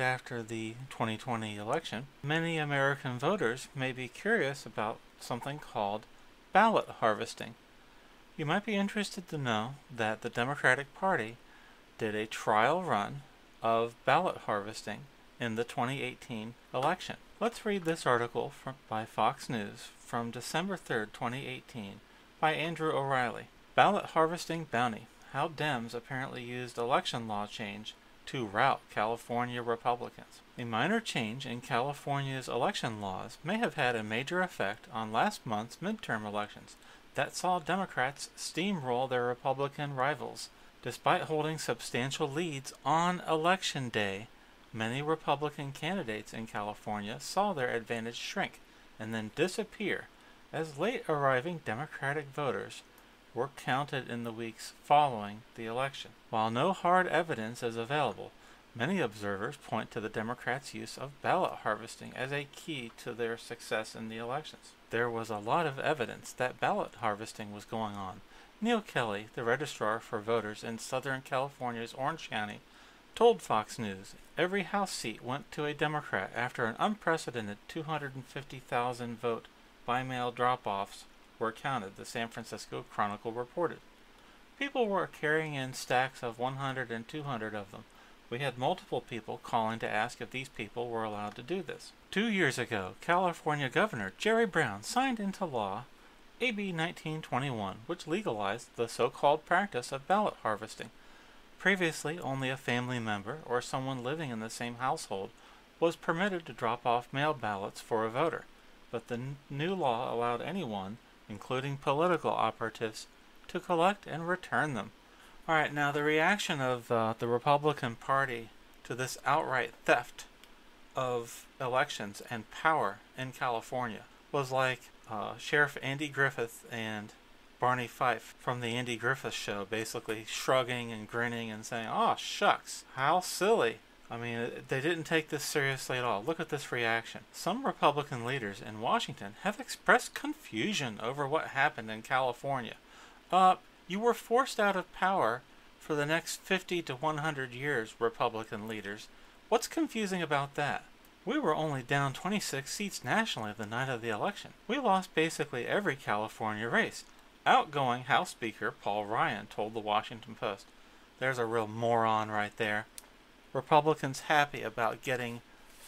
after the 2020 election, many American voters may be curious about something called ballot harvesting. You might be interested to know that the Democratic Party did a trial run of ballot harvesting in the 2018 election. Let's read this article by Fox News from December 3rd, 2018 by Andrew O'Reilly. Ballot Harvesting Bounty: How Dems Apparently Used Election Law Change to Rout California Republicans. A minor change in California's election laws may have had a major effect on last month's midterm elections that saw Democrats steamroll their Republican rivals. Despite holding substantial leads on Election Day, many Republican candidates in California saw their advantage shrink and then disappear as late-arriving Democratic voters were counted in the weeks following the election. While no hard evidence is available, many observers point to the Democrats' use of ballot harvesting as a key to their success in the elections. There was a lot of evidence that ballot harvesting was going on. Neil Kelly, the registrar for voters in Southern California's Orange County, told Fox News every House seat went to a Democrat after an unprecedented 250,000 vote by-mail drop-offs were counted, the San Francisco Chronicle reported. People were carrying in stacks of 100 and 200 of them. We had multiple people calling to ask if these people were allowed to do this. 2 years ago, California Governor Jerry Brown signed into law AB 1921, which legalized the so-called practice of ballot harvesting. Previously, only a family member or someone living in the same household was permitted to drop off mail ballots for a voter, but the new law allowed anyone, including political operatives, to collect and return them. Alright, now the reaction of the Republican Party to this outright theft of elections and power in California was like Sheriff Andy Griffith and Barney Fife from the Andy Griffith Show, basically shrugging and grinning and saying, "Oh, shucks, how silly." I mean, they didn't take this seriously at all. Look at this reaction. Some Republican leaders in Washington have expressed confusion over what happened in California. You were forced out of power for the next 50 to 100 years, Republican leaders. What's confusing about that? We were only down 26 seats nationally the night of the election. We lost basically every California race. Outgoing House Speaker Paul Ryan told the Washington Post. There's a real moron right there. Republicans happy about getting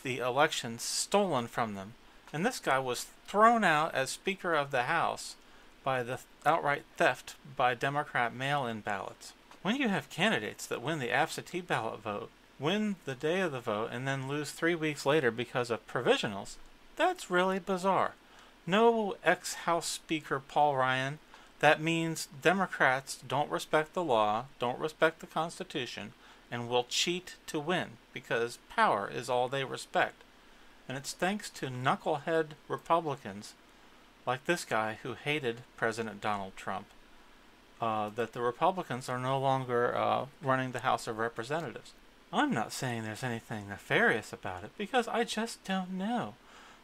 the elections stolen from them. And this guy was thrown out as Speaker of the House by the outright theft by Democrat mail-in ballots. When you have candidates that win the absentee ballot vote, win the day of the vote, and then lose 3 weeks later because of provisionals, that's really bizarre. No ex-House Speaker Paul Ryan. That means Democrats don't respect the law, don't respect the Constitution, and will cheat to win because power is all they respect. And it's thanks to knucklehead Republicans like this guy who hated President Donald Trump that the Republicans are no longer running the House of Representatives. I'm not saying there's anything nefarious about it because I just don't know.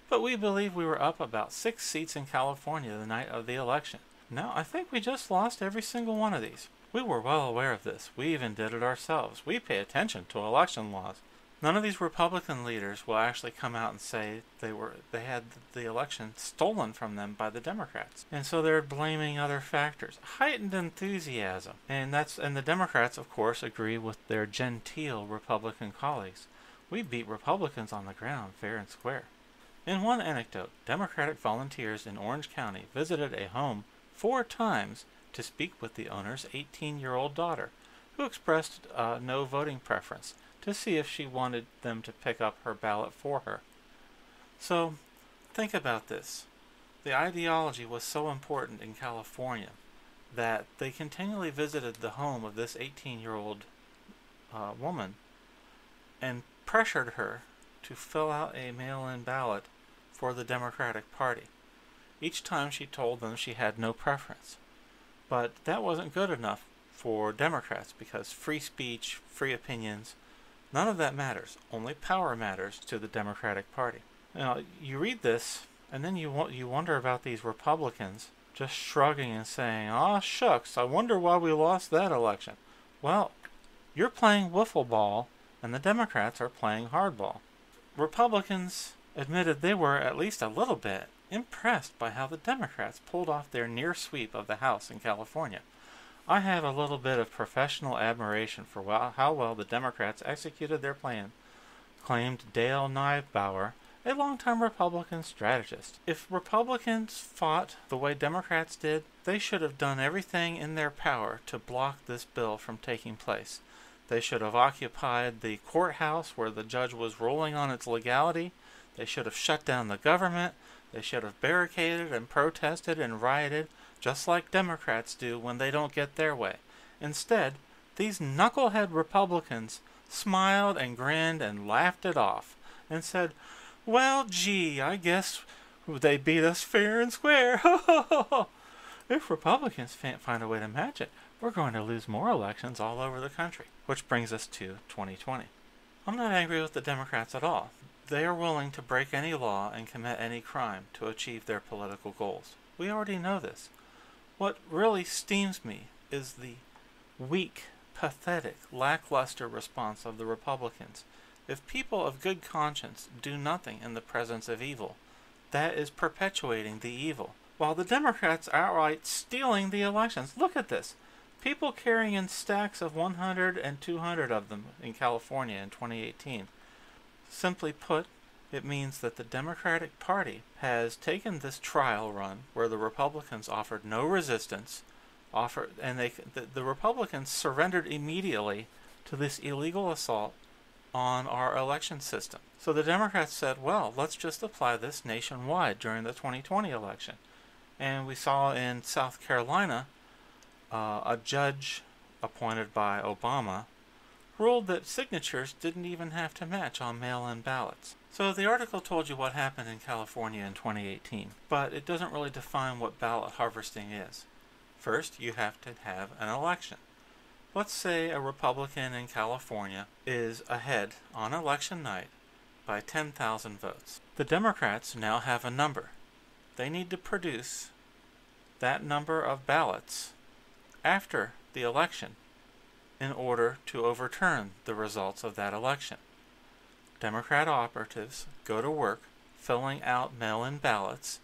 But we believe we were up about 6 seats in California the night of the election. Now, I think we just lost every single one of these. We were well aware of this. We even did it ourselves. We pay attention to election laws. None of these Republican leaders will actually come out and say they had the election stolen from them by the Democrats. And so they're blaming other factors. Heightened enthusiasm. And the Democrats, of course, agree with their genteel Republican colleagues. We beat Republicans on the ground fair and square. In one anecdote, Democratic volunteers in Orange County visited a home 4 times to speak with the owner's 18-year-old daughter, who expressed no voting preference, to see if she wanted them to pick up her ballot for her. So, think about this. The ideology was so important in California that they continually visited the home of this 18-year-old woman and pressured her to fill out a mail-in ballot for the Democratic Party. Each time she told them she had no preference. But that wasn't good enough for Democrats because free speech, free opinions, none of that matters. Only power matters to the Democratic Party. Now, you read this, and then you wonder about these Republicans just shrugging and saying, "Ah, shucks, I wonder why we lost that election." Well, you're playing wiffle ball, and the Democrats are playing hardball. Republicans admitted they were at least a little bit impressed by how the Democrats pulled off their near sweep of the House in California. I have a little bit of professional admiration for how well the Democrats executed their plan, claimed Dale Neubauer, a longtime Republican strategist. If Republicans fought the way Democrats did, they should have done everything in their power to block this bill from taking place. They should have occupied the courthouse where the judge was ruling on its legality. They should have shut down the government. They should have barricaded and protested and rioted, just like Democrats do when they don't get their way. Instead, these knucklehead Republicans smiled and grinned and laughed it off and said, "Well, gee, I guess they beat us fair and square. If Republicans can't find a way to match it, we're going to lose more elections all over the country." Which brings us to 2020. I'm not angry with the Democrats at all. They are willing to break any law and commit any crime to achieve their political goals. We already know this. What really steams me is the weak, pathetic, lackluster response of the Republicans. If people of good conscience do nothing in the presence of evil, that is perpetuating the evil. While the Democrats are outright stealing the elections. Look at this. People carrying in stacks of 100 and 200 of them in California in 2018. Simply put, it means that the Democratic Party has taken this trial run where the Republicans offered no resistance, the Republicans surrendered immediately to this illegal assault on our election system. So the Democrats said, well, let's just apply this nationwide during the 2020 election. And we saw in South Carolina, a judge appointed by Obama ruled that signatures didn't even have to match on mail-in ballots. So the article told you what happened in California in 2018, but it doesn't really define what ballot harvesting is. First, you have to have an election. Let's say a Republican in California is ahead on election night by 10,000 votes. The Democrats now have a number. They need to produce that number of ballots after the election in order to overturn the results of that election. Democrat operatives go to work filling out mail-in ballots,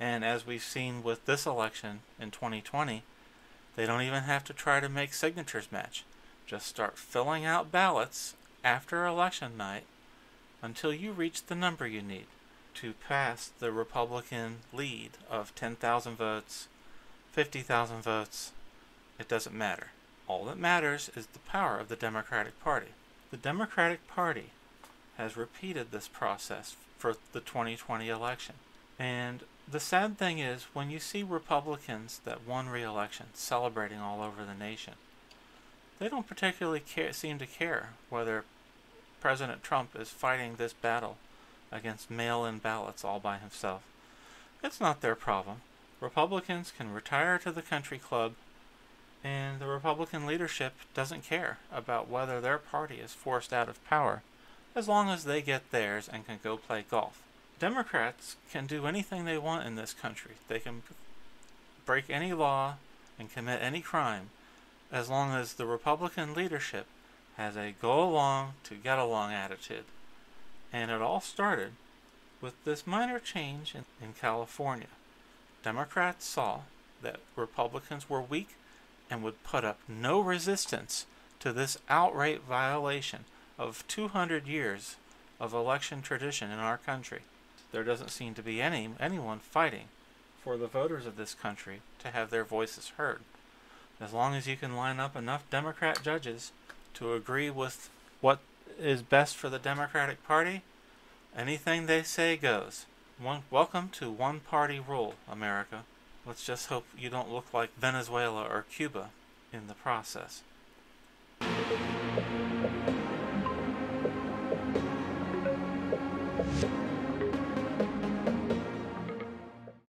and as we've seen with this election in 2020, they don't even have to try to make signatures match. Just start filling out ballots after election night until you reach the number you need to pass the Republican lead of 10,000 votes, 50,000 votes. It doesn't matter. All that matters is the power of the Democratic Party. The Democratic Party has repeated this process for the 2020 election. And the sad thing is, when you see Republicans that won re-election celebrating all over the nation, they don't particularly seem to care whether President Trump is fighting this battle against mail-in ballots all by himself. It's not their problem. Republicans can retire to the country club, and the Republican leadership doesn't care about whether their party is forced out of power, as long as they get theirs and can go play golf. Democrats can do anything they want in this country. They can break any law and commit any crime, as long as the Republican leadership has a go-along to get-along attitude. And it all started with this minor change in California. Democrats saw that Republicans were weak and would put up no resistance to this outright violation of 200 years of election tradition in our country. There doesn't seem to be anyone fighting for the voters of this country to have their voices heard. As long as you can line up enough Democrat judges to agree with what is best for the Democratic Party, anything they say goes. Welcome to one-party rule, America. Let's just hope you don't look like Venezuela or Cuba in the process.